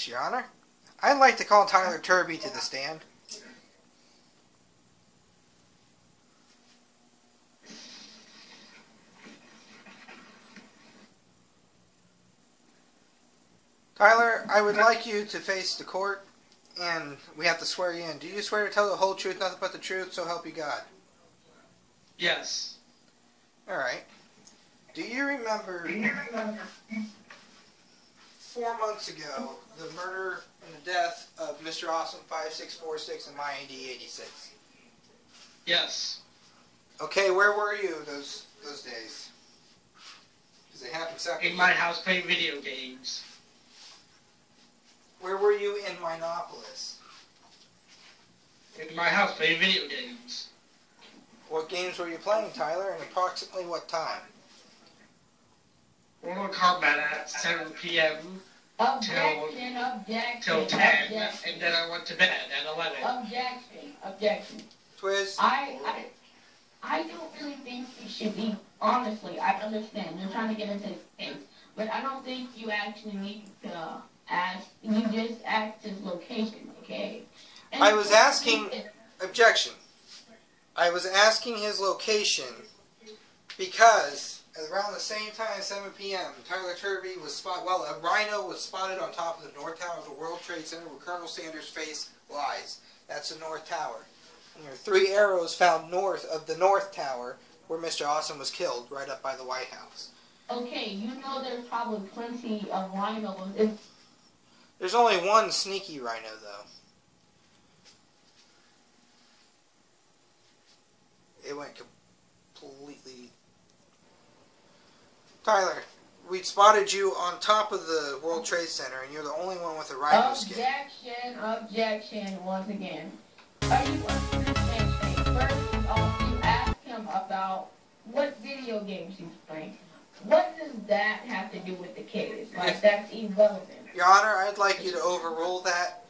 Yes, Your Honor. I'd like to call Tylerturbi to the stand. Tyler, I would like you to face the court, and we have to swear you in. Do you swear to tell the whole truth, nothing but the truth, so help you God? Yes. Alright. Do you remember 4 months ago the murder and the death of Mr. Awesome 5646 and my AD 86? Yes. Okay, where were you those days? Because they happened separately. In my house playing video games. Where were you in Mineopolis? In my house playing video games. What games were you playing, Tyler, and approximately what time? Mortal Kombat at 7 p.m. till 10, and then I went to bed at 11. Objection. Twiz? I don't really think you should be, honestly, I understand, you're trying to get into things, but I don't think you actually need to ask, you just asked his location, okay? And I was asking, objection. I was asking his location because around the same time, 7 p.m., Tylerturbi was spotted, well, a rhino was spotted on top of the North Tower of the World Trade Center where Colonel Sanders' face lies. That's the North Tower. And there are 3 arrows found north of the North Tower where Mr. Awesome was killed, right up by the White House. Okay, you know there's probably plenty of rhinos. There's only one sneaky rhino, though. It went completely... Tyler, we spotted you on top of the World Trade Center, and you're the only one with a rhino skin. Objection, once again. Are you understand? First off, you asked him about what video games he's playing. What does that have to do with the case? Like, that's irrelevant. Your Honor, I'd like you to overrule that.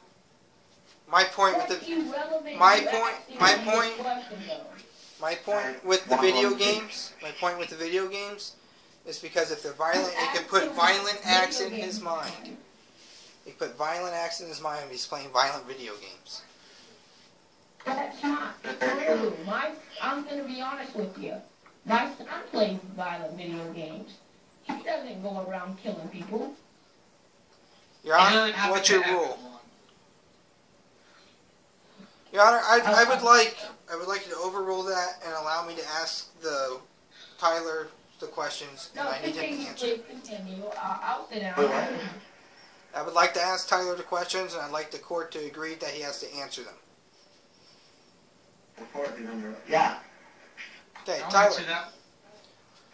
My point with the... My point with the video games is because if they're violent, it can put violent acts in his mind. He put violent acts in his mind when he's playing violent video games. That's not true. I'm going to be honest with you. My son plays violent video games. He doesn't go around killing people. Your Honor, what's your rule? Your Honor, I would like you to overrule that and allow me to ask Tyler the questions, and I need him to answer. Continue. I'll sit down. I would like to ask Tyler the questions, and I'd like the court to agree that he has to answer them. Yeah. Okay, Tyler.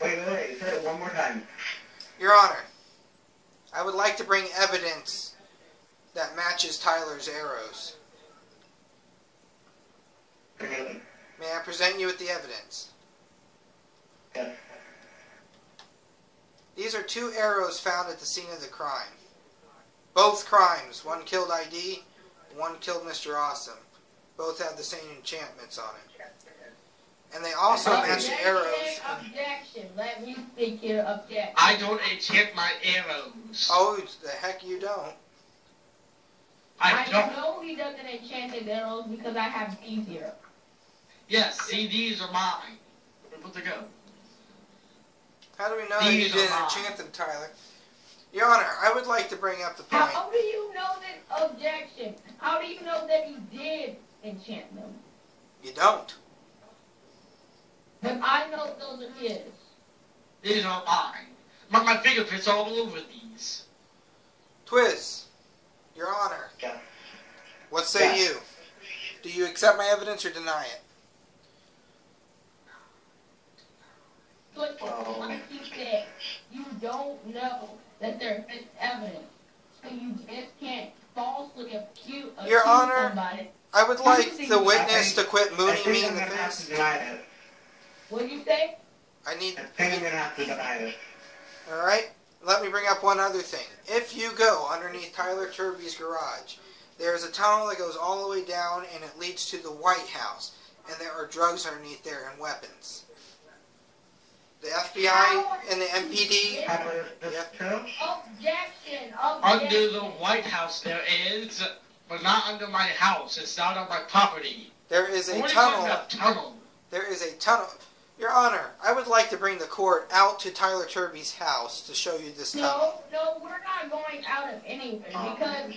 Wait, say it one more time. Your Honor, I would like to bring evidence that matches Tyler's arrows. Really? May I present you with the evidence? Yes. These are 2 arrows found at the scene of the crime. Both crimes. One killed ID, one killed Mr. Awesome. Both have the same enchantments on it. And they also match the arrows. Objection. Let me speak here. Objection. I don't enchant my arrows. Oh, the heck you don't. I don't. know he doesn't enchant his arrows because I have these here. Yes, see, these are mine. Where to go? How do we know that you didn't enchant them, Tyler? Your Honor, I would like to bring up the point. How do you know that? Objection. How do you know that he did enchant them? You don't. But I know those are his. These are mine. My fingerprints are all over these. Twiz, Your Honor, Yeah. what say you? Do you accept my evidence or deny it? But like you said, you don't know that there's evidence. So you just can't falsely accuse Your Honor, somebody. I would like the witness to quit mooning me in the I'm going to have face. to deny it. What do you say? I need... I think I'm going to have to deny it. Alright, let me bring up one other thing. If you go underneath Tylerturbi's garage, there is a tunnel that goes all the way down and it leads to the White House. And there are drugs underneath there and weapons. The FBI and the MPD. Tyler, this Yep. true? Objection! Under the White House there is, but not under my house. It's not on my property. There is a What do you mean tunnel. a tunnel? There is a tunnel. Your Honor, I would like to bring the court out to Tylerturbi's house to show you this tunnel. No, we're not going out of anywhere because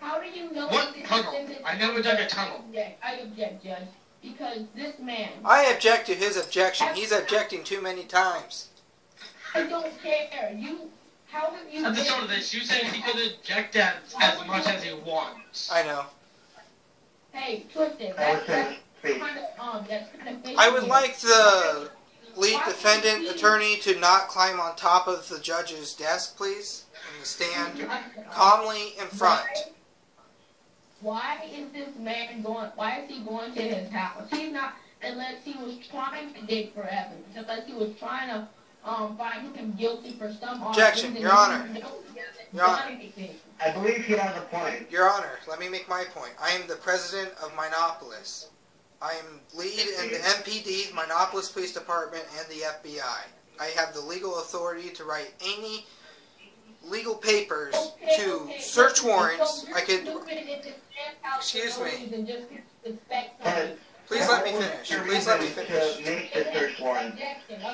how do you know What this tunnel? is- I never dug a tunnel. I object, Judge, because this man. I object to his objection. He's objecting too many times. I don't care. How have you At the been- start of this, you said he could object as much as he wants. I know. Hey, Twisted, Tyler, that's speak. kind of, I would like the lead defendant attorney to not climb on top of the judge's desk, please, and to stand calmly in front. Why is this man going? Why is he going to his house? He's not, unless he was trying to dig for evidence, unless he was trying to find him guilty for some Objection, offense, Your and Honor. he hasn't Your done Honor. anything. I believe he has a point. Your Honor, let me make my point. I am the president of Mineopolis. I am lead in the MPD, Mineopolis Police Department, and the FBI. I have the legal authority to write any legal papers to search warrants. I could. Excuse me. Please let me finish. Please let me finish. To make the search warrant.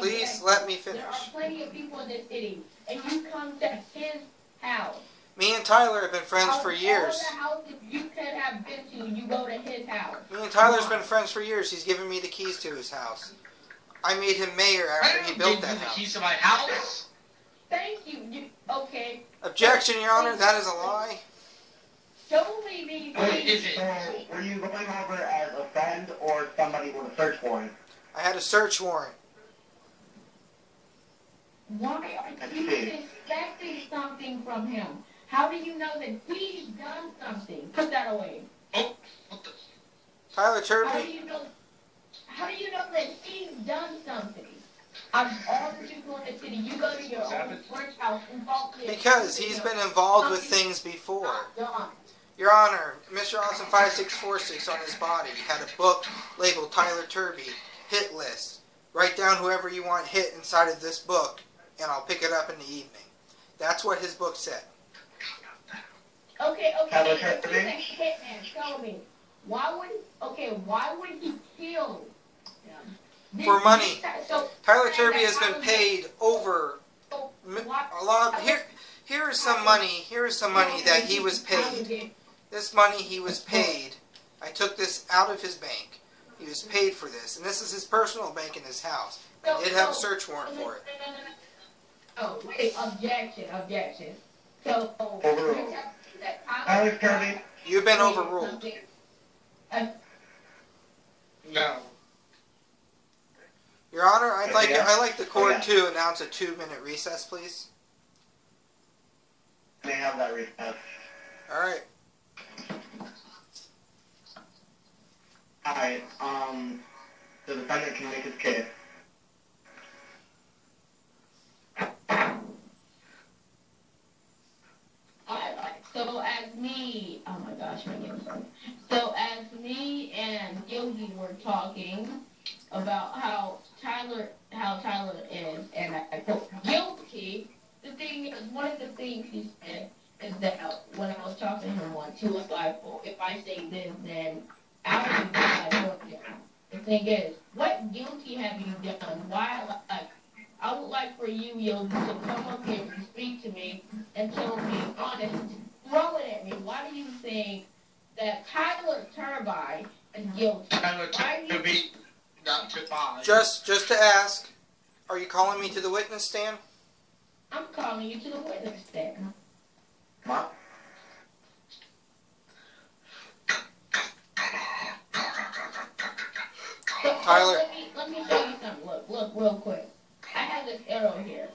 Please let me There are finish. plenty of people in this city, and you come to his house. Me and Tyler have been friends for Out of years. all the houses you could have been to, you go to his house. Me and Tyler's been friends for years. He's given me the keys to his house. I made him mayor I after don't he give built you that the house. keys to my house. Thank you. Okay. Objection, Your Honor. That is a lie. Show me these What things. is it? So, were you going over as a friend or somebody with a search warrant? I had a search warrant. Why are you expecting something from him? How do you know that he's done something? Put that away. Oh, what the? Tyler How do Turby. you know? How do you know that he's done something? Out of all the people in the city, you go to your own church house and talk to him. Because he's been involved with things before. Your Honor, Mr. Austin 5646 on his body had a book labeled Tylerturbi hit list. Write down whoever you want hit inside of this book, and I'll pick it up in the evening. That's what his book said. Okay. Tylerturbi? Hitman, tell me. Why would he kill him? For money. So, Tylerturbi has been paid over a lot. Here is some money. Here is some money that he was paid. This money he was paid. I took this out of his bank. He was paid for this, and this is his personal bank in his house. I did have a search warrant for it. Oh, wait, objection. So, Overruled. Tylerturbi. You've been overruled. No. Your Honor, I'd like the court to announce a 2-minute recess, please. May have that recess. All right. Alright, the defendant can make his case. So as me, oh my gosh, my name's wrong. So as me and Yogi were talking about how Tyler is, and I quote, guilty. The thing is, one of the things he said is that when I was talking to him once, he was like, well, if I say this, then I'll be guilty. The thing is, what guilty have you done? Why, I would like for you, Yogi, to come up here and speak to me and tell me honest. Throw it at me. Why do you think that Tylerturbi is guilty? Tylerturbi, not to buy. Just to ask, are you calling me to the witness stand? I'm calling you to the witness stand. What? Tyler. Let me show you something. Look, real quick. I have this arrow here.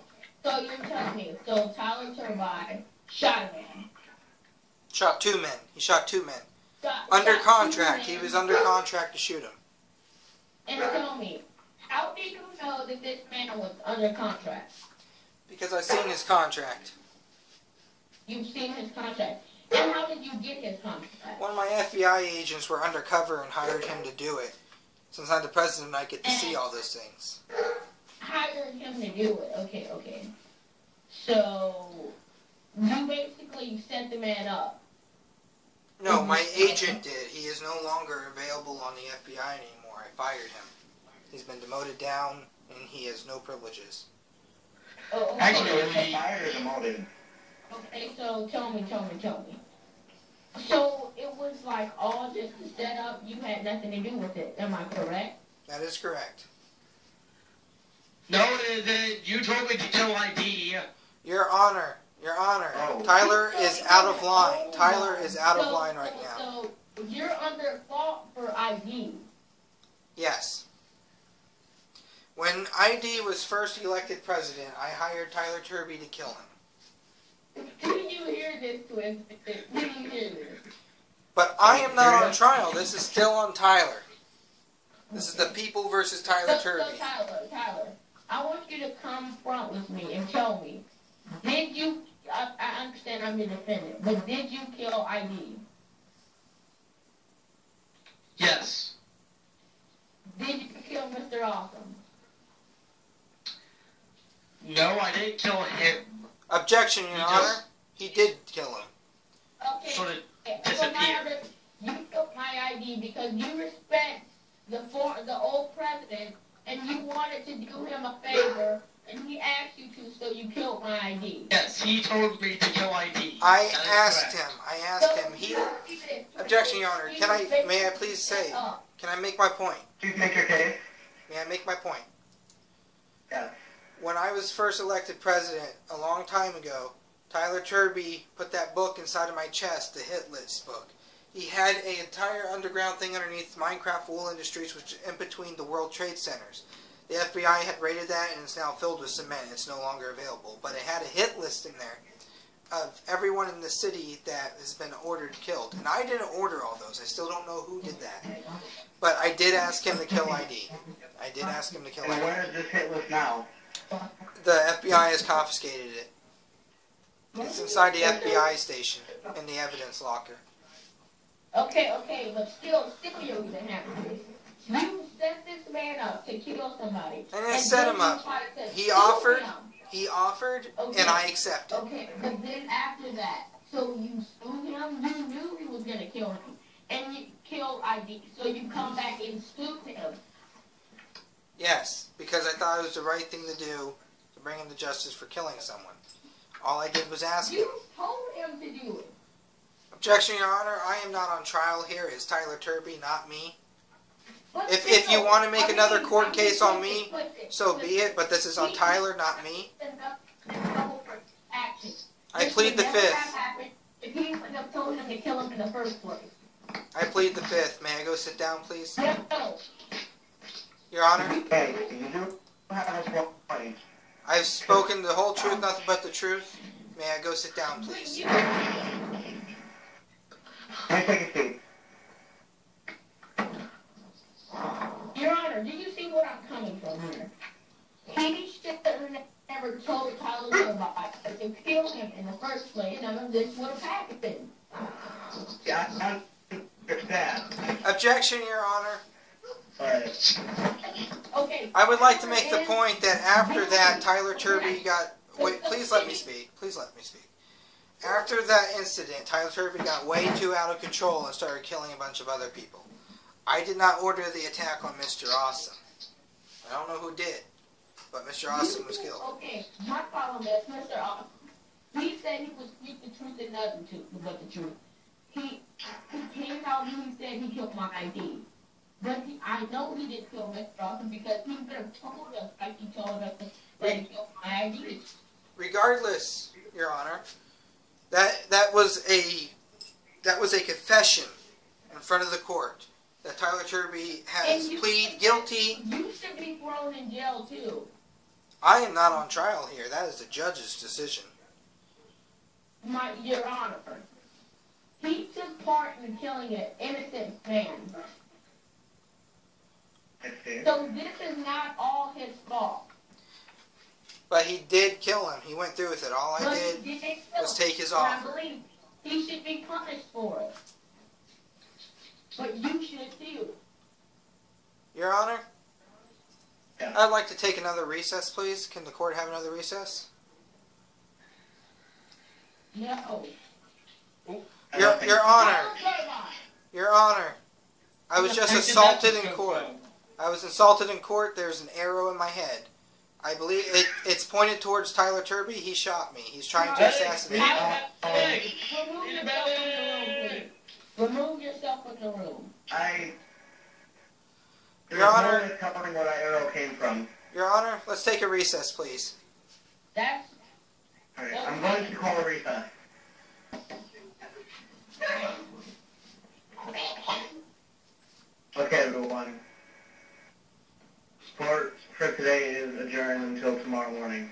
So you're telling me, so Tylerturbi shot a man. Shot 2 men. He shot 2 men. Shot Under 2 contract. men. He was under contract to shoot him. And tell me, how do you know that this man was under contract? Because I've seen his contract. You've seen his contract. And how did you get his contract? One of my FBI agents were undercover and hired him to do it. Since I'm the president, I get to see all those things. Hired him nothing to do with it. Okay. So, you basically set the man up. No, my agent did. He is no longer available on the FBI anymore. I fired him. He's been demoted down, and he has no privileges. Oh, okay. Actually, Fired or demoted? Okay, so tell me. So it was like all just a setup. You had nothing to do with it. Am I correct? That is correct. no, you told me to kill ID. Your Honor. Oh. Tyler is out of line. Tyler is out of line right now. So you're under fault for ID. Yes. When ID was first elected president, I hired Tylerturbi to kill him. Did you hear this, Twist? Did you hear this? But I am not on trial. This is still on Tyler. This is the people versus Tylerturbi. So Tyler, I want you to come front with me and tell me, did you, I understand I'm the defendant, but did you kill ID? Yes. Did you kill Mr. Awesome? No, I didn't kill him. Objection, Your Honor. He did kill him. Okay. Sort of So disappeared. you took my ID because you respect the old president, and you wanted to do him a favor, and he asked you to, so you killed my ID. Yes, he told me to kill ID. I That is asked correct. him. He. Objection, Your Honor. May I please say? Can I make my point? Please make your case. May I make my point? Yes. When I was first elected president a long time ago, Tylerturbi put that book inside of my chest, the hit list book. He had an entire underground thing underneath Minecraft Wool Industries, which is in between the World Trade Centers. The FBI had raided that, and it's now filled with cement. It's no longer available. But it had a hit list in there of everyone in the city that has been ordered killed. And I didn't order all those. I still don't know who did that. But I did ask him to kill ID. I did ask him to kill And ID. where is this hit list now? The FBI has confiscated it. It's inside the FBI station in the evidence locker. Okay, but still you're gonna have to. You set this man up to kill somebody. I didn't set him up. He offered, Okay. and I accepted. Okay, but then after that, so you sued him, you knew he was gonna kill him, and you killed ID, so you come back and sued him. Yes, because I thought it was the right thing to do to bring him to justice for killing someone. All I did was ask him. You told him to do it. Objection, Your Honor. I am not on trial here. It's Tylerturbi, not me. But If still, you want to make I another mean, court case on me, but- so be it. But this is on Tyler, not me. I plead the fifth. If he would have told him to kill him in the first place. I plead the fifth. May I go sit down, please? No. Your Honor, Hey, you do have a point. I've spoken the whole truth, nothing but the truth. May I go sit down, please? You- May I take a seat? Your Honor, do you see what I'm coming from here? He should have never told Tyler about it to kill him in the first place. None of this would have happened. Yeah, I understand. Objection, Your Honor. Alright. Okay. I would like to make the point that after that, Tylerturbi got... Wait, please let me speak. Please let me speak. After that incident, Tylerturbi got way too out of control and started killing a bunch of other people. I did not order the attack on Mr. Awesome. I don't know who did, but Mr. Awesome was killed. Okay, my problem is Mr. Awesome. He said he would speak the truth and nothing but the truth. He came out and he said he killed my ID. But I know he didn't kill Mr. Awesome because he would have told us like he told us that he killed my ID. Regardless, Your Honor, that was a confession in front of the court that Tylerturbi has pleaded guilty. You should be thrown in jail too. I am not on trial here. That is the judge's decision. Your Honor, he took part in killing an innocent man. So this is not all his fault. But he did kill him. He went through with it. All I But did he didn't was kill take his him, and offer. I believe he should be punished for it. But you should too. Your Honor, Yeah. I'd like to take another recess, please. Can the court have another recess? No. Your Honor. Your Honor. I was just assaulted in court. I was assaulted in court. There's an arrow in my head. I believe it's pointed towards Tylerturbi. He shot me. He's trying to assassinate me. Remove yourself from the room. Your Honor. There's no covering where that arrow came from. Your Honor, let's take a recess, please. That's... Alright, I'm going to call a recess. Okay, everyone. Court for today is adjourned until tomorrow morning.